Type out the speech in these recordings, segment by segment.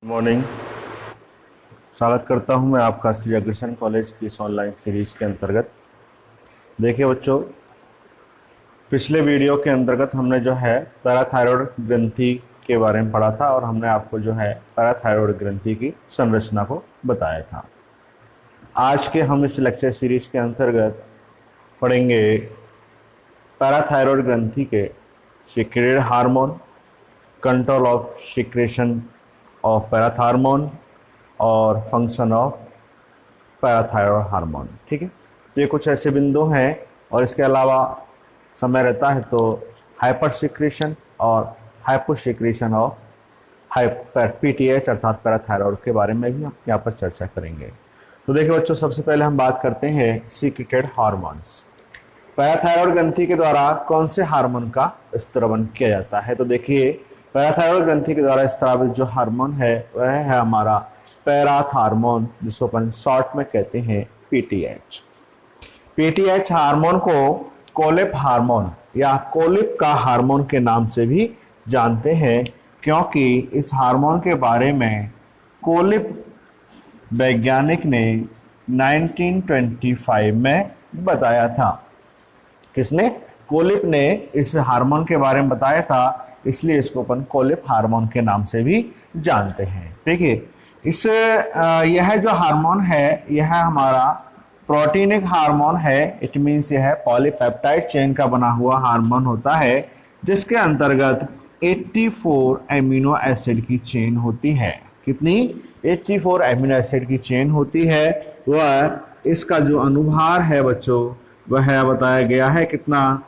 Morning. स्वागत करता हूं मैं आपका श्री अग्रसेन कॉलेज की इस ऑनलाइन सीरीज के अंतर्गत। देखिए बच्चों, पिछले वीडियो के अंतर्गत हमने जो है पैराथायरॉयड ग्रंथि के बारे में पढ़ा था और हमने आपको जो है पैराथायरॉयड ग्रंथि की संरचना को बताया था। आज के हम इस लेक्चर सीरीज के अंतर्गत पढ़ेंगे पैराथायरॉयड ग्रंथि के secreted hormone, control of secretion of parathormone और फंक्शन ऑफ पैराथायरॉयड हार्मोन। ठीक है, तो ये कुछ ऐसे बिंदु हैं और इसके अलावा समय रहता है तो हाइपर सिक्रेशन और हाइपो सिक्रेशन ऑफ पीटीएच अर्थात पैराथायरॉयड के बारे में भी हम यहाँ पर चर्चा करेंगे। तो देखिए बच्चों, सबसे पहले हम बात करते हैं सीक्रेटेड हार्मोन्स। पैराथायरॉयड ग्रंथि के द्वारा कौन से हार्मोन का स्त्रवन किया जाता है? तो देखिए, पैराथायरॉयड ग्रंथि के द्वारा स्रावित जो हार्मोन है वह है हमारा पैराथार्मोन, जिसको अपन शॉर्ट में कहते हैं पीटीएच। पीटीएच हार्मोन को कोलिप हार्मोन या कोलिप का हार्मोन के नाम से भी जानते हैं, क्योंकि इस हार्मोन के बारे में कोलिप वैज्ञानिक ने 1925 में बताया था। किसने? कोलिप ने इस हार्मोन के बारे में बताया था, इसलिए इसको अपन कोलिप हार्मोन के नाम से भी जानते हैं। देखिए, यह जो हार्मोन है यह हमारा प्रोटीनिक हार्मोन है। इट मीन्स यह पॉलीपेप्टाइड चेन का बना हुआ हार्मोन होता है, जिसके अंतर्गत 84 एमिनो एसिड की चेन होती है। कितनी? 84 एमिनो एसिड की चेन होती है। वह इसका जो अनुभार है बच्चों, वह बताया गया है कितना?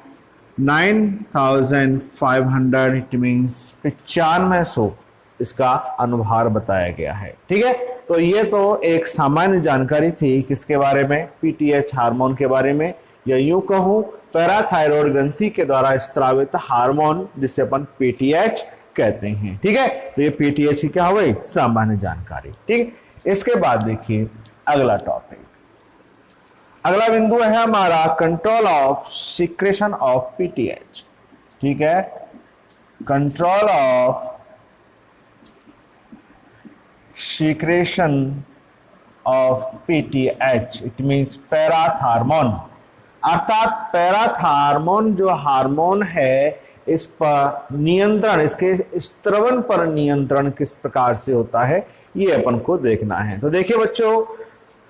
9500, इट मीन्स 9500 इसका अनुभार बताया गया है। ठीक है, तो ये तो एक सामान्य जानकारी थी किसके बारे में? पीटीएच हार्मोन के बारे में, या यूं कहूं पैराथायरॉयड ग्रंथि के द्वारा स्रावित हार्मोन, जिसे अपन पीटीएच कहते हैं। ठीक है, तो ये पीटीएच की क्या हुई? सामान्य जानकारी। ठीक है, इसके बाद देखिए अगला टॉपिक, अगला बिंदु है हमारा control of secretion of PTH. ठीक है, control of secretion of PTH, it means parathormone. अर्थात पैराथार्मोन जो हार्मोन है, इस पर नियंत्रण, इसके स्त्रवन पर नियंत्रण किस प्रकार से होता है, ये अपन को देखना है। तो देखिए बच्चों,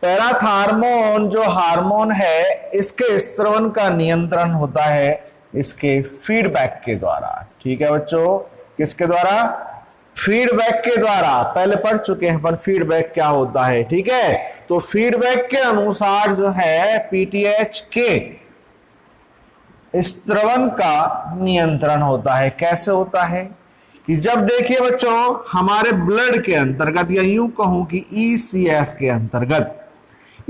पैराथार्मोन जो हार्मोन है, इसके स्त्रवन का नियंत्रण होता है इसके फीडबैक के द्वारा। ठीक है बच्चों, किसके द्वारा? फीडबैक के द्वारा। पहले पढ़ चुके हैं पर फीडबैक क्या होता है। ठीक है, तो फीडबैक के अनुसार जो है पीटीएच के स्त्रवन का नियंत्रण होता है। कैसे होता है? कि जब देखिए बच्चों, हमारे ब्लड के अंतर्गत, या यूं कहूं कि ईसीएफ के अंतर्गत,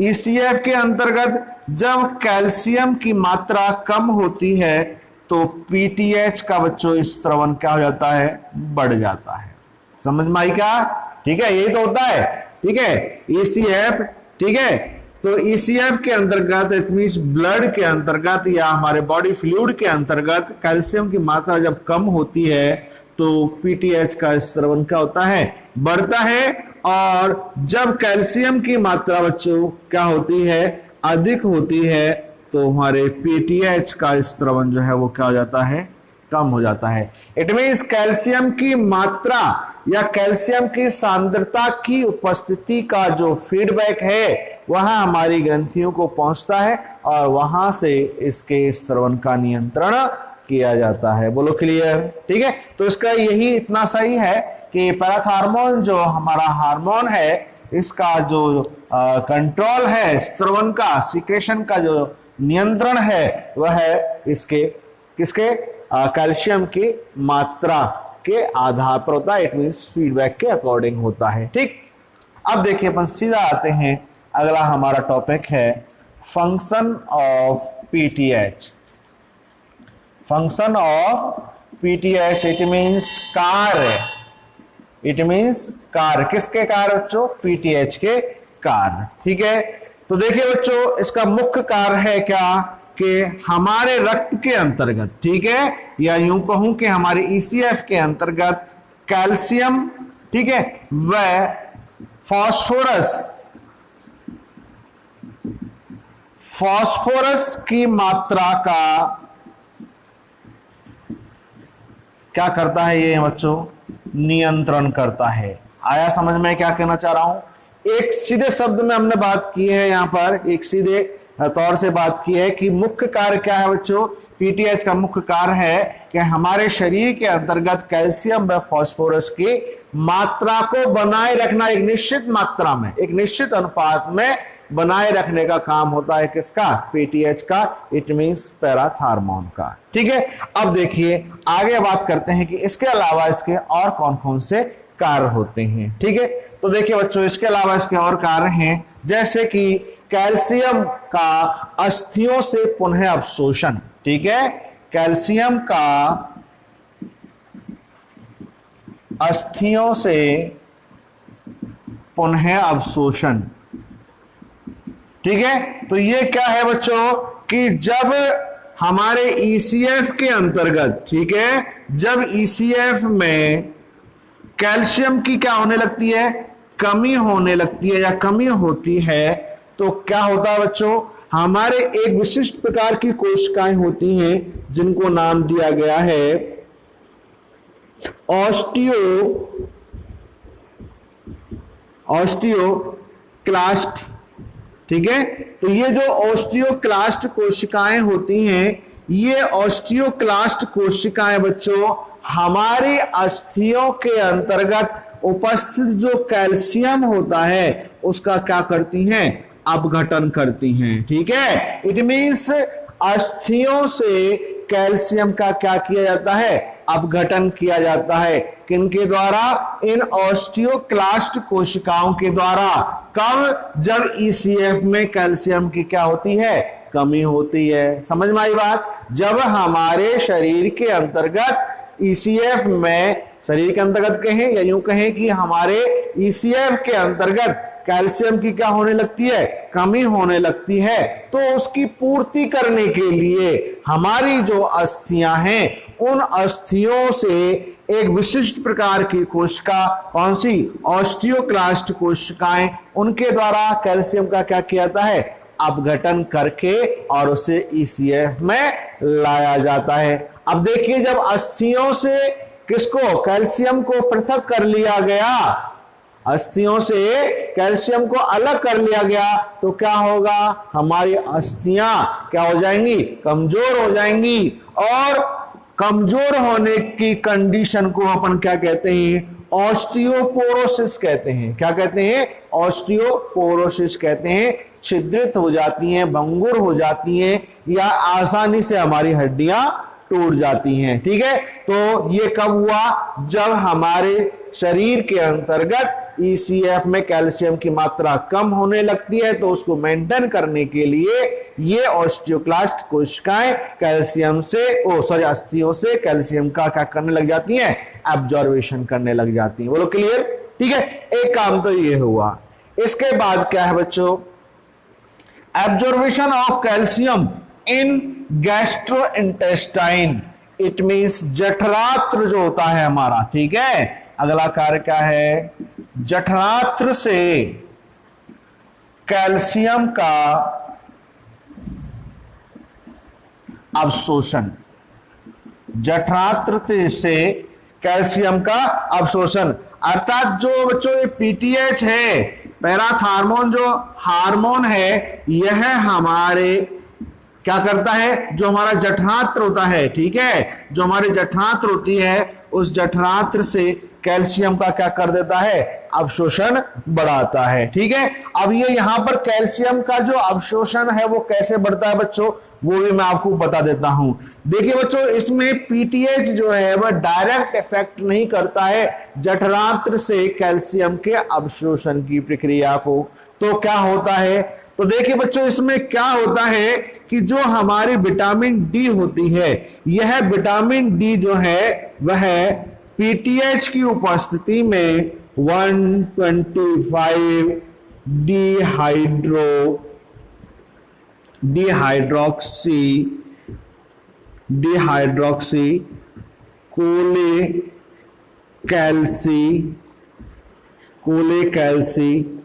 ईसीएफ के अंतर्गत जब कैल्शियम की मात्रा कम होती है तो पीटीएच का बच्चों स्त्रवन क्या हो जाता है? बढ़ जाता है। समझ में आई क्या? ठीक है, यही तो होता है। ठीक है, ईसीएफ। ठीक है, तो ईसीएफ के अंतर्गत, इट मींस ब्लड के अंतर्गत या हमारे बॉडी फ्लूइड के अंतर्गत कैल्शियम की मात्रा जब कम होती है तो पीटीएच का स्त्रवन क्या होता है? बढ़ता है। और जब कैल्शियम की मात्रा बच्चों क्या होती है? अधिक होती है, तो हमारे पीटीएच का स्त्रवन जो है वो क्या हो जाता है? कम हो जाता है। इट मींस कैल्शियम की मात्रा या कैल्शियम की सांद्रता की उपस्थिति का जो फीडबैक है वह हमारी ग्रंथियों को पहुंचता है और वहां से इसके स्त्रवन का नियंत्रण किया जाता है। बोलो क्लियर? ठीक है, तो इसका यही इतना सही है कि पैराथार्मोन जो हमारा हार्मोन है, इसका जो कंट्रोल है, स्त्रवन का, सिक्रेशन का जो नियंत्रण है, वह है इसके किसके? कैल्शियम की मात्रा के आधार पर होता है। इट मींस फीडबैक के अकॉर्डिंग होता है। ठीक, अब देखिए अपन सीधा आते हैं, अगला हमारा टॉपिक है function of PTH. Function of PTH, it means कार्य। इट मींस कार्य। किसके कार्य बच्चों? पीटीएच के कार्य। ठीक है, तो देखिए बच्चों, इसका मुख्य कार्य है क्या? कि हमारे रक्त के अंतर्गत, ठीक है, या यूं कहूं कि हमारे ईसीएफ के अंतर्गत कैल्शियम, ठीक है, वह फास्फोरस की मात्रा का क्या करता है ये बच्चों, नियंत्रण करता है। आया समझ में क्या कहना चाह रहा हूं। एक सीधे शब्द में हमने बात की है, यहां पर एक सीधे तौर से बात की है कि मुख्य कार्य क्या है बच्चों। पीटीएच का मुख्य कार्य है कि हमारे शरीर के अंतर्गत कैल्शियम व फास्फोरस की मात्रा को बनाए रखना, एक निश्चित मात्रा में, एक निश्चित अनुपात में बनाए रखने का काम होता है किसका, पीटीएच का, इट मींस पैराथार्मोन का। ठीक है, अब देखिए आगे बात करते हैं कि इसके अलावा इसके और कौन कौन से कार्य होते हैं। ठीक है, तो देखिए बच्चों इसके अलावा इसके और कार्य हैं, जैसे कि कैल्शियम का अस्थियों से पुनः अवशोषण। ठीक है, कैल्शियम का अस्थियों से पुनः अवशोषण। ठीक है, तो ये क्या है बच्चों कि जब हमारे ईसीएफ के अंतर्गत, ठीक है, जब ईसीएफ में कैल्शियम की क्या होने लगती है, कमी होने लगती है या कमी होती है, तो क्या होता है बच्चों, हमारे एक विशिष्ट प्रकार की कोशिकाएं होती हैं जिनको नाम दिया गया है ऑस्टियोक्लास्ट। ठीक है, तो ये जो ऑस्टियोक्लास्ट कोशिकाएं होती हैं, ये ऑस्टियोक्लास्ट कोशिकाएं बच्चों हमारी अस्थियों के अंतर्गत उपस्थित जो कैल्शियम होता है उसका क्या करती हैं, अपघटन करती हैं। ठीक है, इट मींस अस्थियों से कैल्शियम का क्या किया जाता है, अपघटन किया जाता है। किनके द्वारा, इन ऑस्टियोक्लास्ट कोशिकाओं के द्वारा। कब, जब ईसीएफ में कैल्शियम की क्या होती है, कमी होती है। समझ में आई बात। जब हमारे शरीर के अंतर्गत ईसीएफ में, शरीर के अंतर्गत कहें या यूं कहें कि हमारे ईसीएफ के अंतर्गत कैल्शियम की क्या होने लगती है, कमी होने लगती है, तो उसकी पूर्ति करने के लिए हमारी जो अस्थियां हैं, उन अस्थियों से एक विशिष्ट प्रकार की कोशिका, कौन सी, ऑस्टियोक्लास्ट कोशिकाएं, उनके द्वारा कैल्शियम का क्या किया जाता है, अपघटन करके और उसे ईसीएफ में लाया जाता है। अब देखिए जब अस्थियों से किसको, कैल्शियम को पृथक कर लिया गया, अस्थियों से कैल्शियम को अलग कर लिया गया, तो क्या होगा, हमारी अस्थियां क्या हो जाएंगी, कमजोर हो जाएंगी। और कमजोर होने की कंडीशन को अपन क्या कहते हैं, ऑस्टियोपोरोसिस कहते हैं। क्या कहते हैं, ऑस्टियोपोरोसिस कहते हैं। छिद्रित हो जाती हैं, भंगुर हो जाती हैं, या आसानी से हमारी हड्डियां टूट जाती हैं। ठीक है, तो ये कब हुआ, जब हमारे शरीर के अंतर्गत ईसीएफ में कैल्शियम की मात्रा कम होने लगती है, तो उसको मेंटेन करने के लिए ये ऑस्टियोक्लास्ट कोशिकाएं कैल्शियम से, अस्थियों से कैल्शियम का क्या करने लग जाती हैं, एब्जॉर्वेशन करने लग जाती हैं। बोलो क्लियर। ठीक है, एक काम तो ये हुआ। इसके बाद क्या है बच्चों, absorption of calcium in gastrointestine, it means जठरांत्र जो होता है हमारा। ठीक है, अगला कार्य क्या है, जठरांत्र से कैल्शियम का अवशोषण, जठरांत्र से कैल्शियम का अवशोषण, अर्थात जो बच्चों ये पीटीएच है, पैराथार्मोन जो हार्मोन है, यह हमारे क्या करता है, जो हमारा जठरांत्र होता है, ठीक है, जो हमारी जठरांत्र होती है, उस जठरांत्र से कैल्शियम का क्या कर देता है, अवशोषण बढ़ाता है। ठीक है, अब ये यहां पर कैल्शियम का जो अवशोषण है वो कैसे बढ़ता है बच्चों, वो भी मैं आपको बता देता हूं। देखिए बच्चों, इसमें पीटीएच जो है वह डायरेक्ट इफेक्ट नहीं करता है जठरांत्र से कैल्शियम के अवशोषण की प्रक्रिया को। तो क्या होता है, तो देखिए बच्चों, इसमें क्या होता है कि जो हमारी विटामिन डी होती है, यह विटामिन डी जो है वह पीटीएच की उपस्थिति में 125 डिहाइड्रोक्सी कोलेकैल्सी कोलेकैल्सिफेरॉल,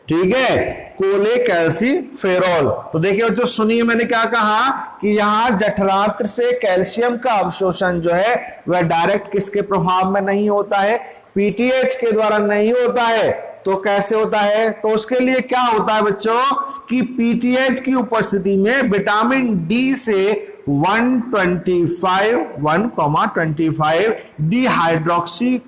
ठीक है, कोलेकैल्सिफेरॉल। तो देखिए बच्चों सुनिए, मैंने क्या कहा कि यहां जठरांत्र से कैल्शियम का अवशोषण जो है वह डायरेक्ट किसके प्रभाव में नहीं होता है, पीटीएच के द्वारा नहीं होता है। तो कैसे होता है, तो उसके लिए क्या होता है बच्चों कि पीटीएच की उपस्थिति में विटामिन डी से 1,25 डिहाइड्रोक्सी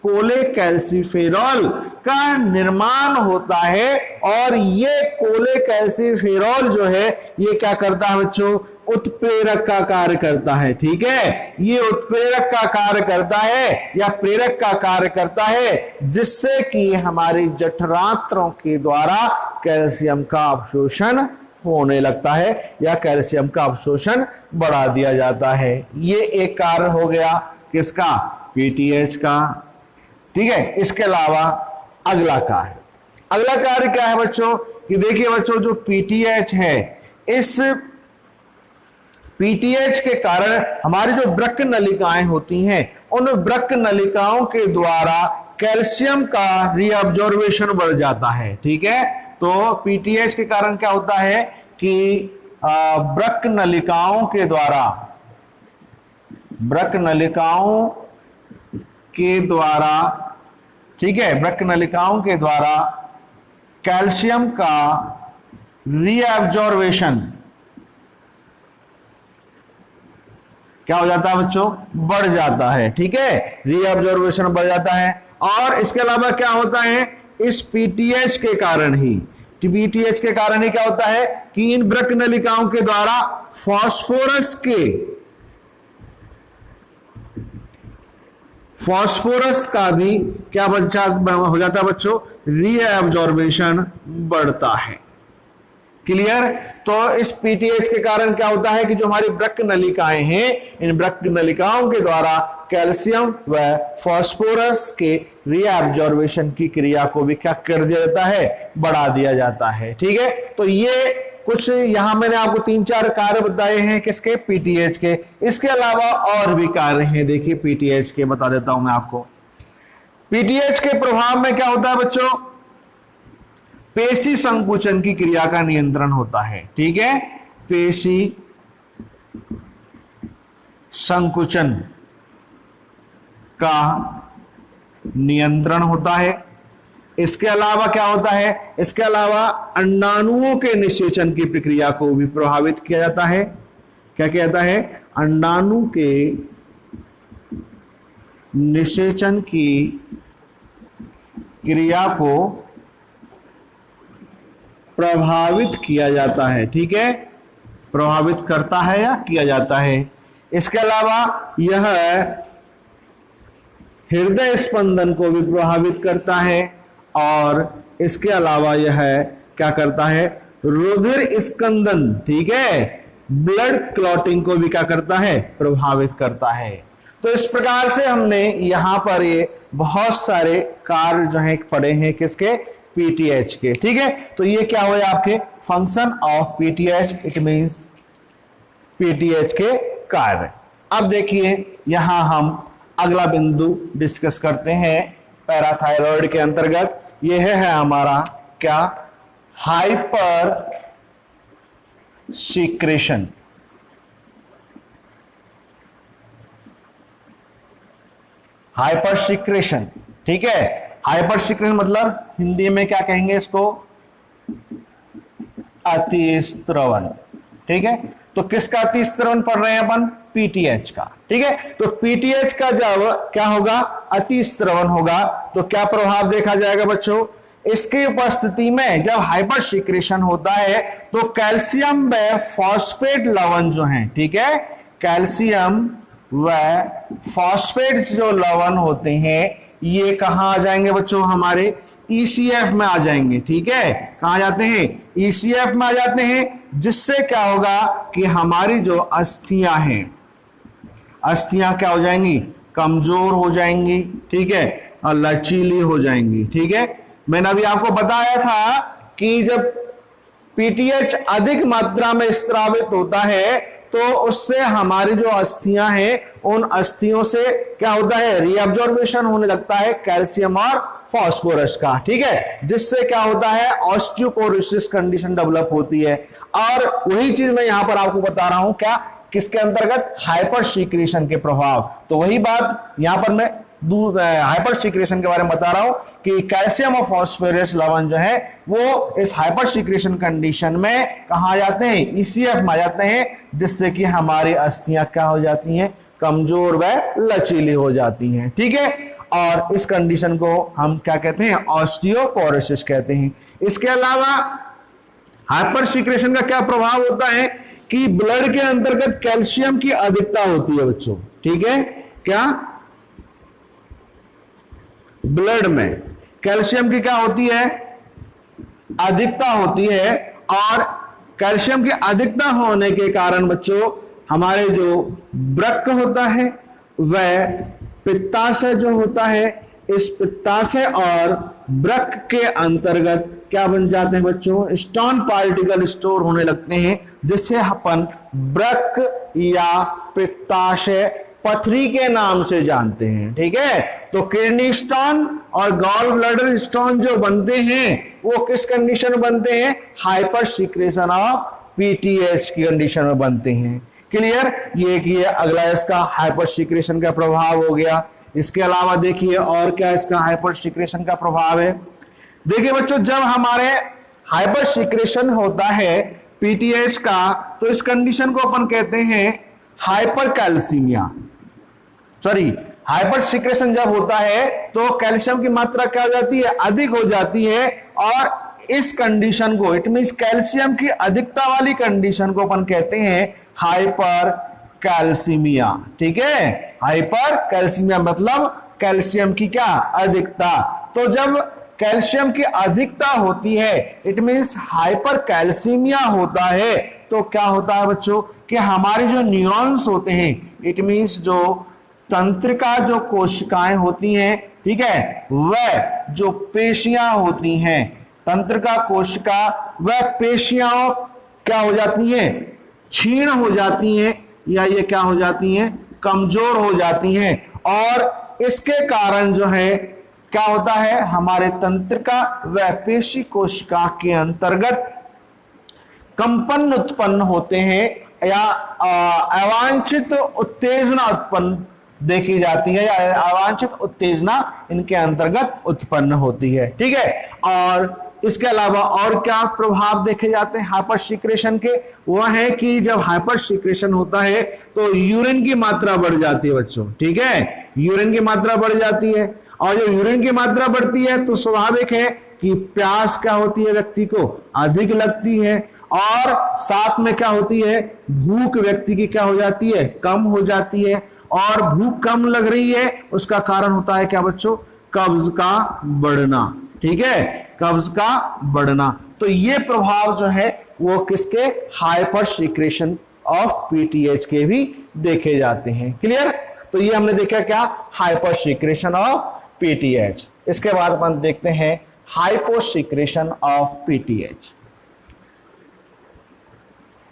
कोलेकैल्सिफेरॉल का निर्माण होता है। और ये कोलेकैल्सिफेरॉल जो है ये क्या करता है बच्चों, उत्प्रेरक का कार्य करता है, ठीक है, ये उत्प्रेरक का कार्य करता है या प्रेरक का कार्य करता है, जिससे कि हमारी जठरांत्रों के द्वारा कैल्शियम का अवशोषण होने लगता है या कैल्शियम का अवशोषण बढ़ा दिया जाता है। ये एक कार्य हो गया किसका, पीटीएच का, ठीक है। इसके अलावा अगला कार्य क्या है बच्चों कि देखिए बच्चों जो पीटीएच है, इस पीटीएच के कारण हमारी जो वृक्क नलिकाएं होती हैं उन वृक्क नलिकाओं के द्वारा कैल्शियम का रीअब्जॉर्वेशन बढ़ जाता है, ठीक है। तो पीटीएच के कारण क्या होता है कि वृक्क नलिकाओं के द्वारा, ठीक है, वृक्क नलिकाओं के द्वारा कैल्शियम का रीअब्जॉर्वेशन क्या हो जाता है बच्चों, बढ़ जाता है, ठीक है, रीअब्जॉर्वेशन बढ़ जाता है। और इसके अलावा क्या होता है, इस पीटीएच के कारण ही क्या होता है कि इन वृक्क नलिकाओं के द्वारा फास्फोरस का भी क्या हो जाता है बच्चों, रीअब्जॉर्वेशन बढ़ता है। क्लियर। तो इस पीटीएच के कारण क्या होता है कि जो हमारी वृक्क नलिकाएं हैं, इन वृक्क नलिकाओं के द्वारा कैल्शियम व फास्फोरस के रीअब्जॉर्वेशन की क्रिया को भी क्या कर दिया जाता है, बढ़ा दिया जाता है, ठीक है। तो ये कुछ यहां मैंने आपको 3-4 कार्य बताए हैं किसके, पीटीएच के। इसके अलावा और भी कार्य हैं, देखिए पीटीएच के बता देता हूं मैं आपको। पीटीएच के प्रभाव में क्या होता है बच्चों, पेशी संकुचन की क्रिया का नियंत्रण होता है, ठीक है, पेशी संकुचन का नियंत्रण होता है। इसके अलावा क्या होता है, इसके अलावा अंडाणुओं के निषेचन की प्रक्रिया को भी प्रभावित किया जाता है। क्या किया जाता है, अंडाणु के निषेचन की क्रिया को प्रभावित किया जाता है, ठीक है, प्रभावित करता है या किया जाता है। इसके अलावा यह हृदय स्पंदन को भी प्रभावित करता है और इसके अलावा यह क्या करता है, रुधिर स्कंदन, ठीक है, ब्लड क्लॉटिंग को भी क्या करता है, प्रभावित करता है। तो इस प्रकार से हमने यहां पर ये बहुत सारे कार्य जो है पढ़े हैं किसके, पीटीएच के, ठीक है। तो ये क्या हुए आपके function of PTH, it means PTH के कार्य। अब देखिए यहां हम अगला बिंदु डिस्कस करते हैं पैराथायरॉयड के अंतर्गत। यह है हमारा क्या, हाइपर सीक्रेशन। हाइपर सीक्रेशन, ठीक है, हाइपर सीक्रेशन मतलब हिंदी में क्या कहेंगे इसको, अतिस्त्रवन, ठीक है। तो किसका अतिस्त्रवन पढ़ रहे हैं अपन, पीटीएच का, ठीक है। तो पीटीएच का जब क्या होगा, अतिस्त्रवन होगा, तो क्या प्रभाव देखा जाएगा बच्चों, इसकी उपस्थिति में जब हाइपर सीक्रेशन होता है तो कैल्शियम व फॉस्फेट लवण जो हैं, ठीक है, कैल्शियम व फॉस्फेट जो लवण होते हैं ये कहां आ जाएंगे बच्चों, हमारे ईसीएफ में आ जाएंगे, ठीक है। कहां जाते हैं, ईसीएफ में आ जाते हैं, जिससे क्या होगा कि हमारी जो अस्थियां हैं, अस्थियां क्या हो जाएंगी, कमजोर हो जाएंगी, ठीक है, और लचीली हो जाएंगी, ठीक है। मैंने अभी आपको बताया था कि जब पीटीएच अधिक मात्रा में स्रावित होता है तो उससे हमारी जो अस्थियां हैं उन अस्थियों से क्या होता है, रीअब्जॉर्बेशन होने लगता है कैल्शियम और फास्फोरस का, ठीक है, जिससे क्या होता है, ऑस्टियोपोरोसिस कंडीशन डेवलप होती है। और वही चीज मैं यहां पर आपको बता रहा हूं, क्या, किसके अंतर्गत, हाइपर सीक्रेशन के प्रभाव। तो वही बात यहां पर मैं हाइपर सीक्रेशन के बारे में बता रहा हूं कि कैल्शियम और फास्फोरस लवण जो है वो इस हाइपर सीक्रेशन कंडीशन में कहा जाते हैं, ईसीएफ में आ जाते हैं, जिससे कि हमारी अस्थियां क्या हो जाती हैं, कमजोर व लचीली हो जाती हैं, ठीक है। और इस कंडीशन को हम क्या कहते हैं, ऑस्टियोपोरोसिस कहते हैं। इसके अलावा हाइपर सीक्रेशन का क्या प्रभाव होता है कि ब्लड के अंतर्गत कैल्शियम की अधिकता होती है बच्चों, ठीक है, क्या, ब्लड में कैल्शियम की क्या होती है, अधिकता होती है। और कैल्शियम की अधिकता होने के कारण बच्चों हमारे जो वृक्क होता है वह पित्ताशय जो होता है, इस पित्ताशय और वृक्क के अंतर्गत क्या बन जाते हैं बच्चों, स्टोन पार्टिकल स्टोर होने लगते हैं, जिससे अपन वृक्क या पित्ताशय पथरी के नाम से जानते हैं, ठीक है। तो किडनी स्टोन और गॉल ब्लैडर स्टोन जो बनते हैं वो किस कंडीशन में बनते हैं, हाइपर सीक्रेशन ऑफ पीटीएच की कंडीशन में बनते हैं। क्लियर, ये अगला इसका हाइपर सीक्रेशन का प्रभाव हो गया। इसके अलावा देखिए और क्या इसका हाइपर सीक्रेशन का प्रभाव है। देखिए बच्चों, जब हमारे हाइपर सीक्रेशन होता है पीटीएच का, तो इस कंडीशन को अपन कहते हैं hyper calcaemia, sorry, hyper secretion जब होता है तो कैल्शियम की मात्रा क्या हो जाती है, अधिक हो जाती है। और इस कंडीशन को, इट मींस कैल्शियम की अधिकता वाली कंडीशन को अपन कहते हैं हाइपर कैल्सीमिया, ठीक है। हाइपर कैल्सीमिया मतलब कैल्शियम की क्या, अधिकता। तो जब कैल्शियम की अधिकता होती है, इट मींस हाइपर कैल्सीमिया होता है, तो क्या होता है बच्चों कि हमारे जो न्यूरॉन्स होते हैं, इट मींस जो तंत्रिका जो कोशिकाएं होती हैं, ठीक है, वह जो पेशियां होती हैं, तंत्रिका कोशिका वह पेशियां क्या हो जाती हैं, क्षीण हो जाती हैं, या ये क्या हो जाती हैं, कमजोर हो जाती हैं। और इसके कारण जो है क्या होता है, हमारे तंत्रिका व पेशी कोशिका के अंतर्गत कंपन उत्पन्न होते हैं, या अवांछित उत्तेजना उत्पन्न देखी जाती है, या अवांछित उत्तेजना इनके अंतर्गत उत्पन्न होती है, ठीक है। और इसके अलावा और क्या प्रभाव देखे जाते हैं हाइपर सीक्रेशन के, वह है कि जब हाइपर सीक्रेशन होता है तो यूरिन की मात्रा बढ़ जाती है बच्चों, ठीक है, यूरिन की मात्रा बढ़ जाती है। और जब यूरिन की मात्रा बढ़ती है तो स्वाभाविक है कि प्यास क्या होती है, व्यक्ति को अधिक लगती है। और साथ में क्या होती है, भूख व्यक्ति की क्या हो जाती है, कम हो जाती है। और भूख कम लग रही है, उसका कारण होता है क्या बच्चों, कब्ज का बढ़ना, ठीक है, कब्ज का बढ़ना। तो ये प्रभाव जो है वो किसके, हाइपर सीक्रेशन ऑफ पीटीएच के भी देखे जाते हैं। क्लियर, तो ये हमने देखा क्या, हाइपर सीक्रेशन ऑफ पीटीएच। इसके बाद अपन देखते हैं हाइपो सीक्रेशन ऑफ पीटीएच।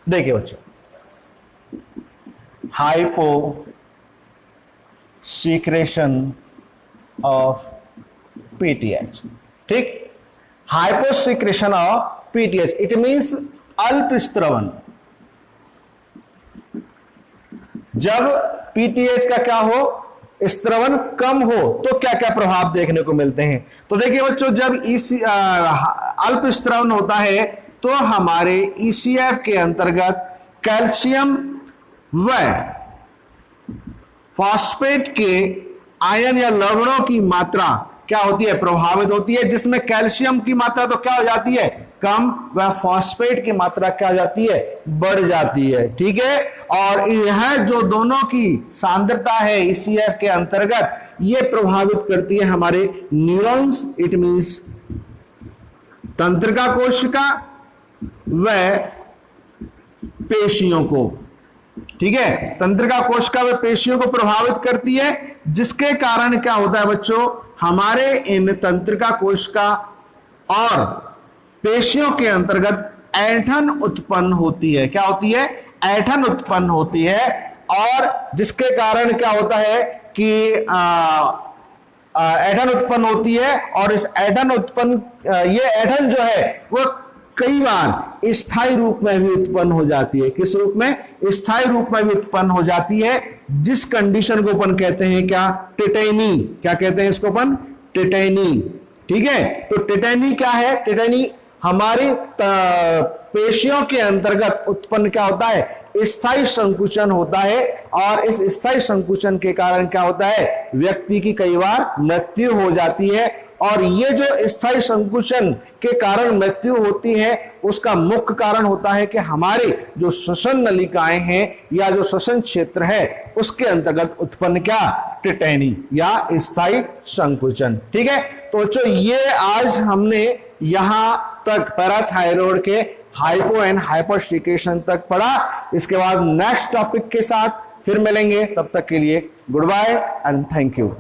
देखिए बच्चों, हाइपो सीक्रेशन ऑफ पीटीएच, ठीक, hypo secretion of PTH it means अल्प स्त्रवन। जब पीटीएच का क्या हो, स्त्रवन कम हो, तो क्या क्या प्रभाव देखने को मिलते हैं। तो देखिए बच्चों, जब अल्प स्त्रवन होता है तो हमारे ईसीएफ के अंतर्गत कैल्शियम व फॉस्फेट के आयन या लवणों की मात्रा क्या होती है, प्रभावित होती है, जिसमें कैल्शियम की मात्रा तो क्या हो जाती है, कम, व फॉस्फेट की मात्रा क्या हो जाती है, बढ़ जाती है, ठीक है। और यह जो दोनों की सांद्रता है ईसीएफ के अंतर्गत, ये प्रभावित करती है हमारे न्यूरॉन्स, इट मींस तंत्रिका कोशिका व पेशियों को, ठीक है, तंत्रिका कोशिका व पेशियों को प्रभावित करती है, जिसके कारण क्या होता है बच्चों, हमारे इन तंत्रिका कोशिका और पेशियों के अंतर्गत ऐंठन उत्पन्न होती है। क्या होती है, ऐंठन उत्पन्न होती है, और जिसके कारण क्या होता है कि ऐंठन उत्पन्न होती है, और इस ऐंठन उत्पन्न ये ऐंठन जो है वो कई बार स्थायी रूप में भी उत्पन्न हो जाती है। किस रूप में? स्थायी रूप में भी उत्पन्न हो जाती है, जिस कंडीशन को अपन कहते हैं क्या? टेटेनी। क्या कहते हैं इसको अपन? टेटेनी। ठीक है, तो टेटेनी क्या है? टेटेनी हमारी पेशियों के अंतर्गत उत्पन्न क्या होता है? स्थायी संकुचन होता है, और इस स्थायी संकुचन के कारण क्या होता है? व्यक्ति की कई बार मृत्यु हो जाती है। और ये जो स्थायी संकुचन के कारण मृत्यु होती है, उसका मुख्य कारण होता है कि हमारी जो श्वसन नलिकाएं हैं या जो श्वसन क्षेत्र है उसके अंतर्गत उत्पन्न क्या? टेटेनी या स्थायी संकुचन। ठीक है, तो बच्चों ये आज हमने यहां तक पैराथायरॉइड के हाइपो एंड हाइपरस्टिकेशन तक पढ़ा। इसके बाद नेक्स्ट टॉपिक के साथ फिर मिलेंगे, तब तक के लिए goodbye and thank you.